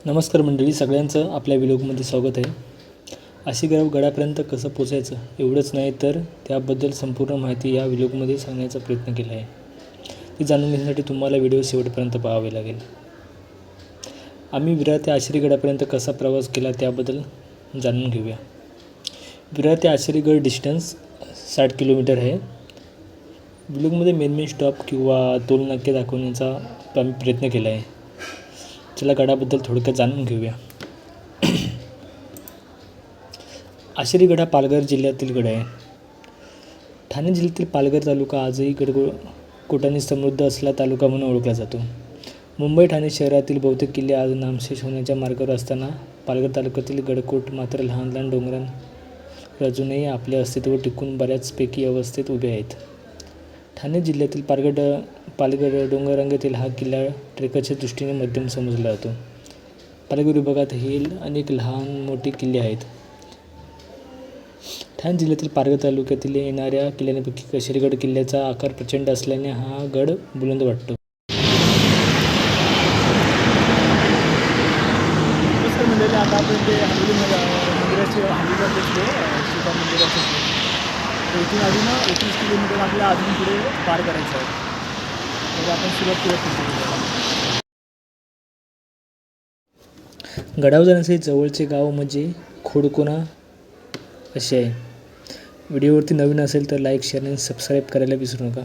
नमस्कार मंडळी, सगळ्यांचं आपल्या व्हिडिओमध्ये स्वागत आहे. आशिगाव गडापर्यंत कसं पोचायचं एवढंच नाही तर त्याबद्दल संपूर्ण माहिती या व्हिडिओमध्ये सांगण्याचा प्रयत्न केला आहे. ती जाणून घेण्यासाठी तुम्हाला व्हिडिओ शेवटपर्यंत पाहावे लागेल. आम्ही विरार ते आशिरी गडापर्यंत कसा प्रवास केला त्याबद्दल जाणून घेऊया. विरार ते आशिरीगड डिस्टन्स 60 किलोमीटर आहे. व्हिडिओमध्ये मेन स्टॉप किंवा टोल नाके दाखवण्याचा आम्ही प्रयत्न केला आहे. चला गडाबद्दल थोडक्यात जाणून घेऊया. आशिरी गड हा पालघर जिल्ह्यातील गड आहे. ठाणे जिल्ह्यातील पालघर तालुका आजही गडकोटांनी समृद्ध असलेला तालुका म्हणून ओळखला जातो. मुंबई ठाणे शहरातील बहुतेक किल्ले आज नामशेष होण्याच्या मार्गावर असताना पालघर तालुक्यातील गडकोट मात्र लहान लहान डोंगरांवर अजूनही आपले अस्तित्व टिकून बऱ्याचपैकी अवस्थेत उभे आहेत. ठाणे जिल्ह्यातील पालघर डोंगररांगेतील हा किल्ला ट्रेकरच्या दृष्टीने मध्यम समजला जातो. पालघर विभागात हे अनेक लहान मोठे किल्ले आहेत. ठाणे जिल्ह्यातील पालघर तालुक्यातील येणाऱ्या किल्ल्यांपैकी आशिरीगड किल्ल्याचा आकार प्रचंड असल्याने हा गड बुलंद वाटतो. आता आपण ते मंदिराचे हल्लीला पोचलो. शिवा मंदिराचे इथून अजून 21 किलोमीटर आपल्याला अजून पुढे पार करायचं आहे. तर आपण सुरुवात केली. गडावर जाण्यासाठी जवळचे गाव म्हणजे खोडकोना असे आहे. व्हिडिओवरती नवीन असेल तर लाईक, शेअर आणि सबस्क्राईब करायला विसरू नका.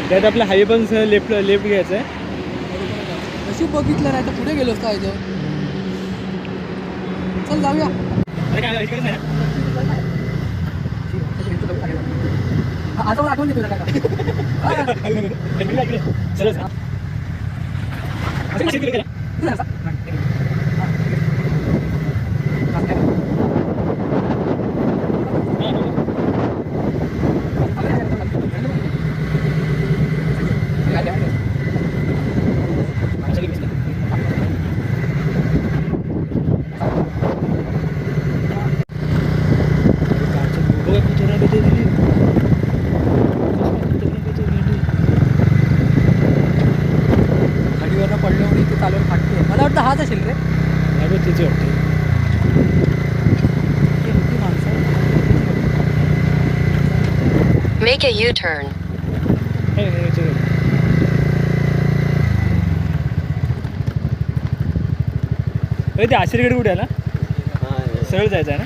त्यात आपला हायवे पण लेफ्ट घ्यायचं आहे. नशीब बघितलं नाही तर पुढे गेलो असतो. चल जाऊया. आता आठवण देतो गाडीवरनं पडल्यावर इथे चालवून फाटते. मला वाटतं हाच असेल रे. तिची वाटते Make a U-turn. ते आशिरीगड कुठे आहे ना? सरळ जायचं आहे ना?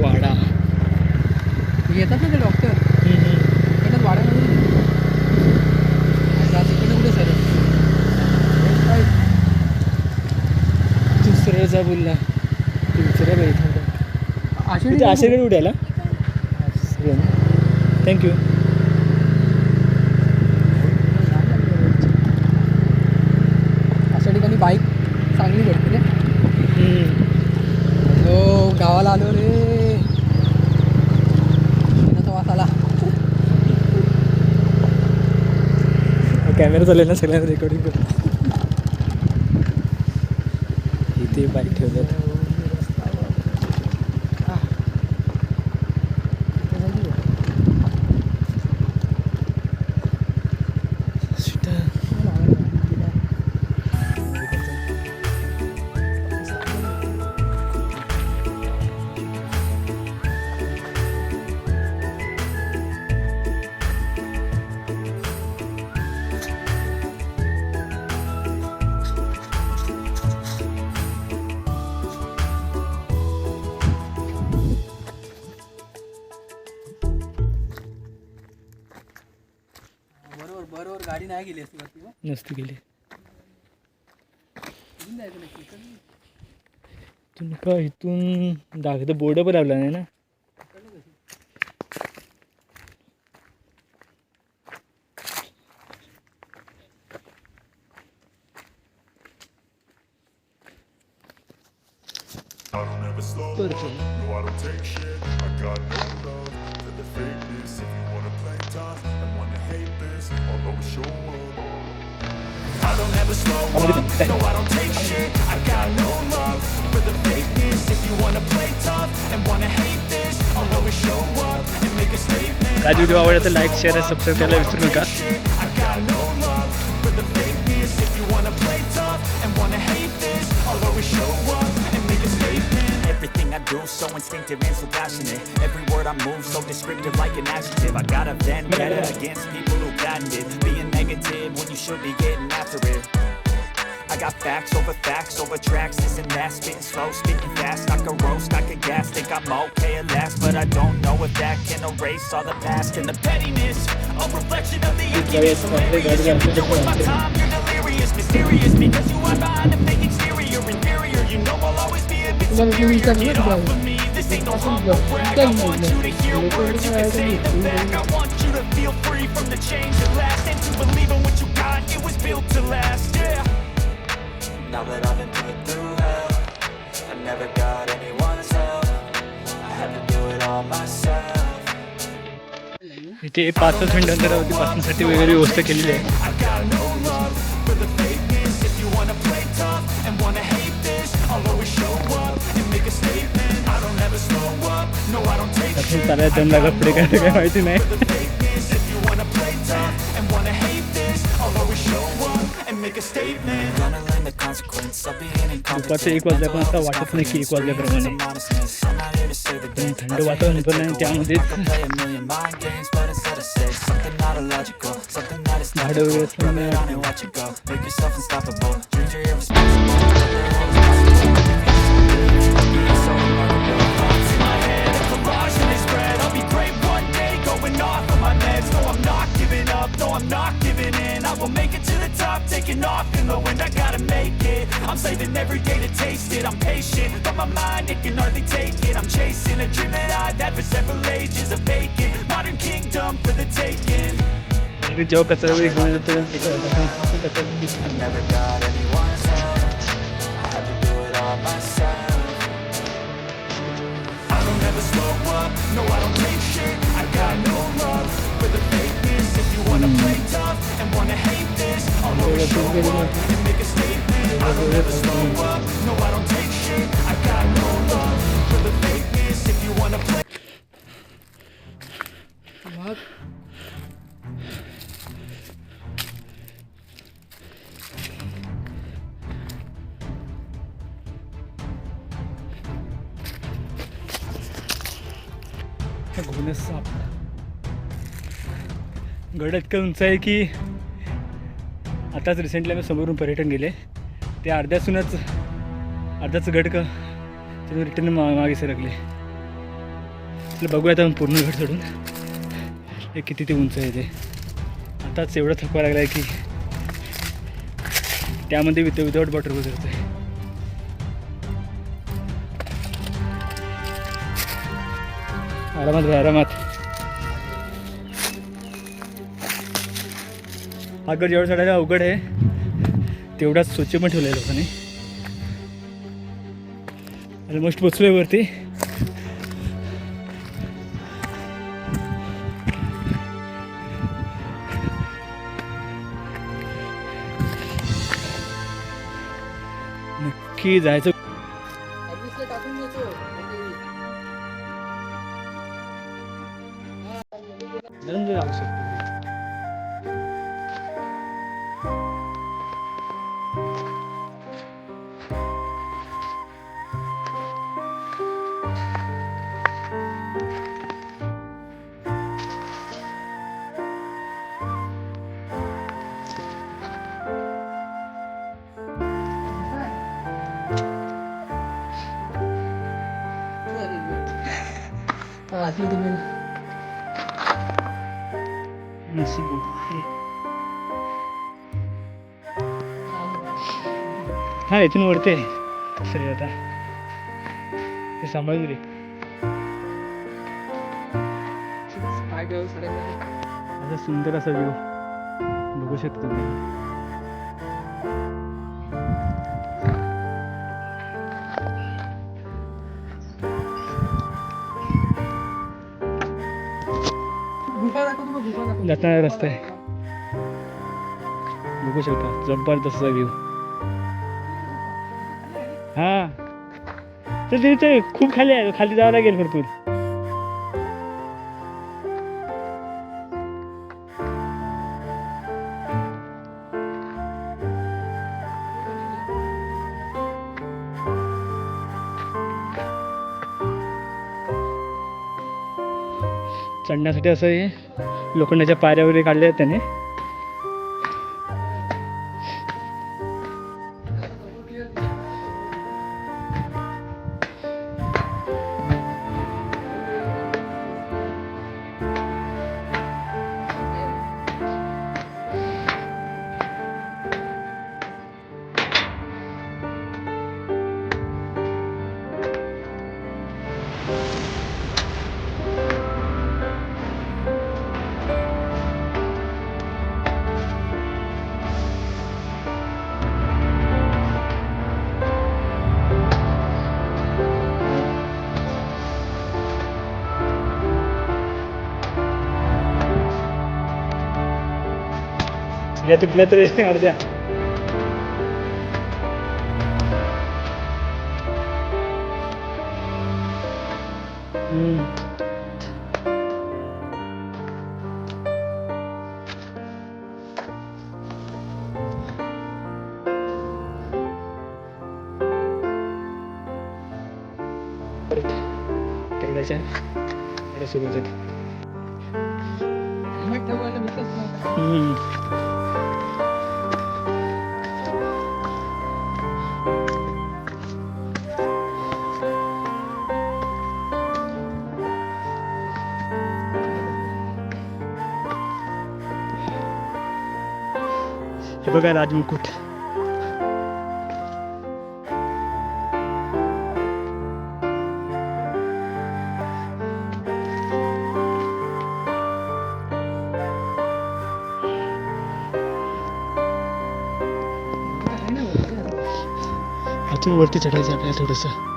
वाडा येतात ना ते डॉक्टर येतात वाड्यामध्ये. इकडे कुठे सर दुसऱ्याचा बोलला दुसऱ्या बाई आशिरीगड कुठे आला? थँक्यू. अशा ठिकाणी बाईक चांगली भेटते रे. हो गावाला आलो रे. वास आला. कॅमेरा चालेल ना सगळ्यांना रेकॉर्डिंग करतो. इथे बाईक ठेवतात. नाही गेली असती वरती मग. नसती गेली. इथून जायचं नक्की इकडनं. इथून का इथून दाखवतं बोर्ड पण लावला नाही ना. इकडनं कशी? I don't ever slow up, no I don't take shit. I got no love for the fakeness. If you wanna play tough and wanna hate this, I'll always show up. I don't ever slow up, no I don't take shit. I got no love for the fakeness. If you wanna play tough and wanna hate this, I'll always show up and make a statement. काय video आवडला तर like share subscribe करायला विसरू नका. I got no love for the fakeness. If you wanna play tough and wanna hate this, I'll always show up and make a statement. Everything I do so instinctive and so passionate. Every word I move so descriptive like an adjective. I got a vendetta against people who patented being negative when you should be getting after it. I got facts over tracks, this and that, spitting slow, spitting fast. I could roast, I could gas, think I'm okay at last, but I don't know if that can erase all the past and the pettiness. A reflection of the emptiness, hilarious. You future with my time, you're delirious, mysterious, because you are behind a fake exterior, inferior. You know I'll always be a bit superior. Get off of me, this ain't no humble brag. I want you to hear words, you can say them back. I want you to feel free from the chains that last, and to believe in what you got, it was built to last, yeah. Now that I've been put through hell, I never got anyone's help. I had to do it all myself. इथे 5 minute अंतरावरती बसण्यासाठी वगैरे व्यवस्था केलेली आहे. I got no love for the fakeness. If you wanna play tough and wanna hate this, I'll always show up and make a statement. I don't ever slow up, no I don't take shit. चालायला दम लागत पुढे काय काय माहिती नाही. For the fakeness. If you wanna play tough and wanna hate this, I'll always show up and make a statement. Gonna learn the consequence of being incompetent. दुपारचे 1 वाजल्यापर्यंत आता वाटत नाही की 1 वाजल्याप्रमाणे. I'm not here to save the day. थंड वातावरण पण आहे त्यामध्ये Play a million mind games, but instead I say something not illogical, something that is झाडं वगैरे tactical. असल्यामुळे Rub it on and watch it go. Make yourself unstoppable. Dreams are irresponsible. Being so remarkable. Thoughts in my head, a collage in this bread. I'll be great one day, going off of my meds. No, I'm not giving up. No, I'm not giving in. I will make it to the top, taking off in the wind. I gotta make it. I'm saving every day to taste it. I'm patient, but my mind, it can hardly take it. I'm chasing a dream that I've had for several ages. A vacant modern kingdom for the taking. जेव्हा कचरा वगैरे घेऊन येतो I never got anyone's help. I had to do it all myself. I don't ever slow up, no I don't take shit. I got no love for the fakeness. If you wanna play tough and wanna hate this, I'll always show up and make a statement. I don't ever slow up, no I don't take shit. I got no love for the fakeness. If you wanna play मग घोणस साप. गड इतकं उंच आहे की आताच recently आम्ही समोरून पर्यटन गेले ते अर्धाच गड का त्यामुळे रिटर्न मागे सरकले. चला बघूया आता पूर्ण गड चढून हे किती ते उंच आहे ते. आताच एवढं थकवा लागला आहे की त्यामध्ये विदाऊट वॉटर उतरतं आहे. आरामात भाई आरामात. हा गड जेवढा चढायला अवघड आहे तेवढाच स्वच्छ पण ठेवलं आहे लोकांनी. ऑलमोस्ट पोचलो आहे वरती. नक्की जायचं. सर्व्हिसला टाकून देतो. जाऊ शकतो. आतली तुम्ही नशीब आहे. हां इथून वरते सरी आता ते सांभाळून रे. काय घेऊ सगळ्यांना असा सुंदर असा व्ह्यू बघू शकतो तुम्ही. गुफा दाखव तुम्ही गुफा दाखव. जाताना रस्ता आहे बघू शकता जबरदस्त व्ह्यू. हां तर तिथे खूप खाली आहे खाली जावं लागेल भरपूर. चढण्यासाठी असं हे लोखंडाच्या पायऱ्या वगैरे काढल्या आहेत त्याने. या तुटल्या तर अर्ध्या. तेवढ्याच्या एवढ्या सुरू होतात. हेल्मेट ठेवायला भेटतच नाही. हे बघा राजमुकुट. अजून वरती चढायचं आपल्याला थोडंसं.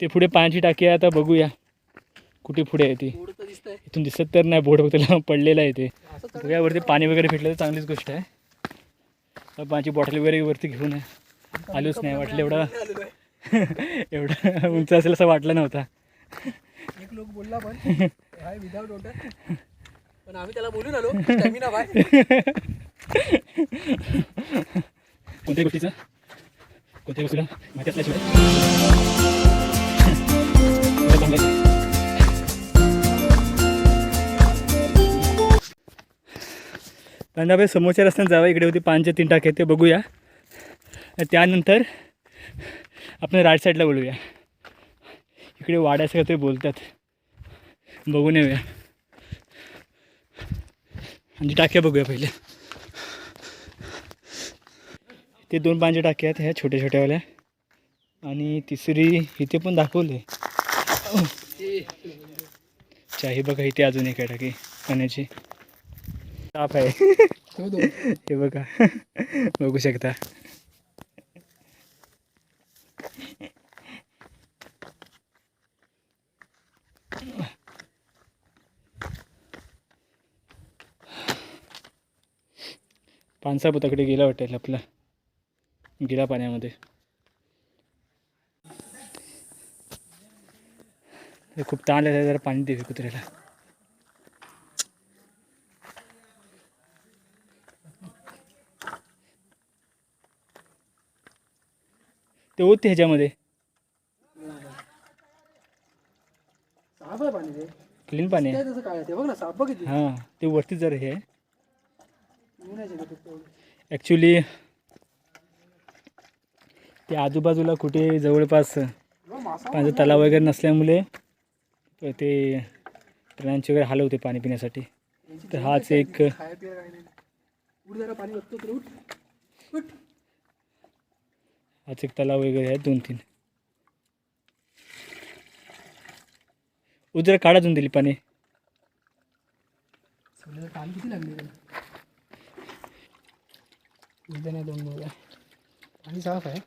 ते पुढे पाण्याची टाकी आहे. आता बघूया कुठे पुढे आहे ती. बोर्ड तर दिसतंय. इथून दिसत तर नाही बोर्ड त्याला पडलेला आहे ते. बघूया वरती पाणी वगैरे भेटलं तर चांगलीच गोष्ट आहे. पाण्याची बॉटल वगैरे वरती घेऊन आलोच नाही. वाटलं एवढा एवढा उंच असेल असं वाटलं नव्हता. एक लोक बोलला पण हाय विदाउट वॉटर पण आम्ही त्याला बोलून आलो स्टॅमिना बाय. कोणत्या गोष्टीचा कोणत्या गोष्टीला माहिती असल्याशिवाय कांदाबाई समोरच्या रस्त्याने जावं. इकडे होती 5 ते 3 टाके ते बघूया. त्यानंतर आपण राईट साईडला बोलूया. इकडे वाड्यासह ते बोलतात बघून येऊया. आणि टाक्या बघूया पहिले. ते 2 5 टाक्या आहेत ह्या छोट्या छोट्यावाल्या. आणि तिसरी इथे पण दाखवले चाही बघा. इथे अजून एक आहे टाकी पाण्याची साफ आहे. हे बघा बघू शकता. पानसा पुताकडे गेला वाटेल आपला गेला पाण्यामध्ये. खूप ताण आला जरा पाणी दे कुत्र्याला. ते होते ह्याच्यामध्ये साफ आहे पाणी ते. क्लीन पाणी आहे. तसं काय ते बघ ना साफ बघ किती. हां ते वरती जर हे नाही शकत तेवढं. ॲक्च्युली ते आजूबाजूला कुठे जवळपास मासा पाण्याचा तलाव वगैरे नसल्यामुळे ते प्राण्यांचे वगैरे हाल होते पाणी पिण्यासाठी. तर हाच एक खाया पिया काय नाही. उठ जरा पाणी बघतो तर उठ. हाच एक तलाव वगैरे आहेत 2-3. उजरा काढातून दिली पाणी. सगळ्याला काम किती लागले त्याला. एकदा नाही 2 मुलं आणि साफ आहे.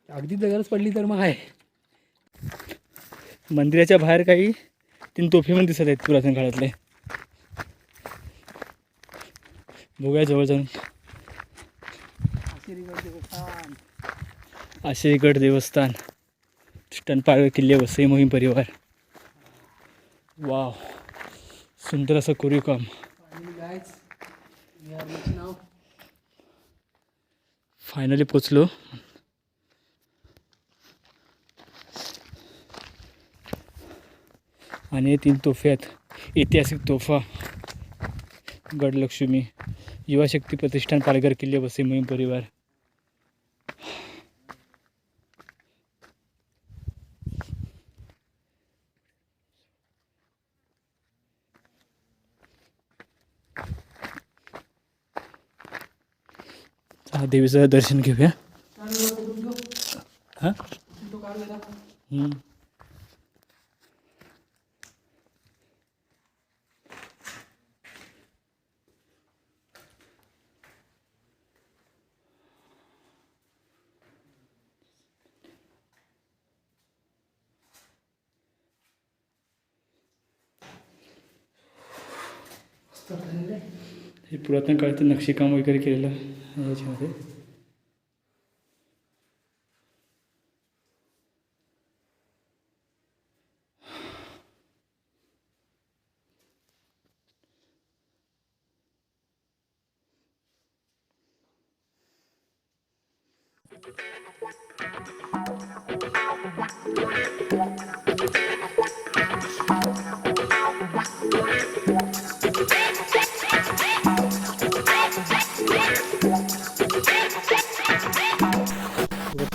अगदी गरज पडली तर मग आहे. मंदिराच्या बाहेर काही 3 तोफे पण दिसत आहेत पुरातन काळातले. बघूया जवळ जाऊन. आशिरीगड देवस्थान, स्टनपाळ किल्ले, वसई मोहीम परिवार. वाव, सुंदर असं कोरीव काम. फायनली पोचलो. आणि 3 तोफे आहेत. ऐतिहासिक तोफा, गडलक्ष्मी, युवाशक्ती प्रतिष्ठान, पालघर किल्ले, वसई मोहीम परिवार. देवीचं दर्शन घेऊया. हां हे पुरातन काळातील नक्षीकाम वगैरे केलेलं आहे याच्यामध्ये.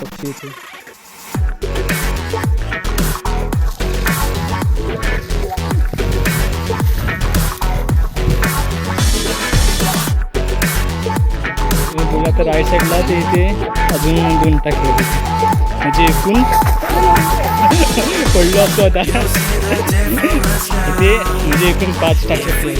पक्षी इथे. बोला तर राईट साईडला ते इथे अजून 2 टाकले म्हणजे एकूण पडलो असतो आता. इथे म्हणजे एकूण 5 टाकले.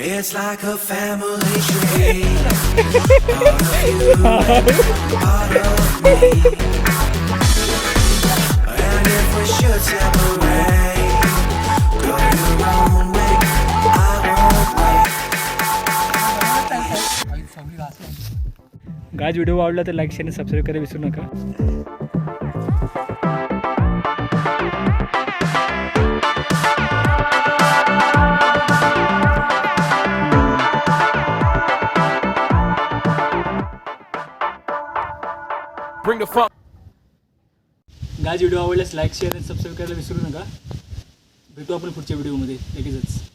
It's like a family tree. Part of you, part of me. And if we should separate, go your own way, I won't wait. गाज व्हिडिओ आवडला तर लाईक शेअर आणि सबस्क्राईब करायला विसरू नका. गाज व्हिडिओ आवडल्यास लाईक शेअर आणि सबस्क्राईब करायला विसरू नका. भेटू आपण पुढच्या व्हिडिओमध्ये लगेचच.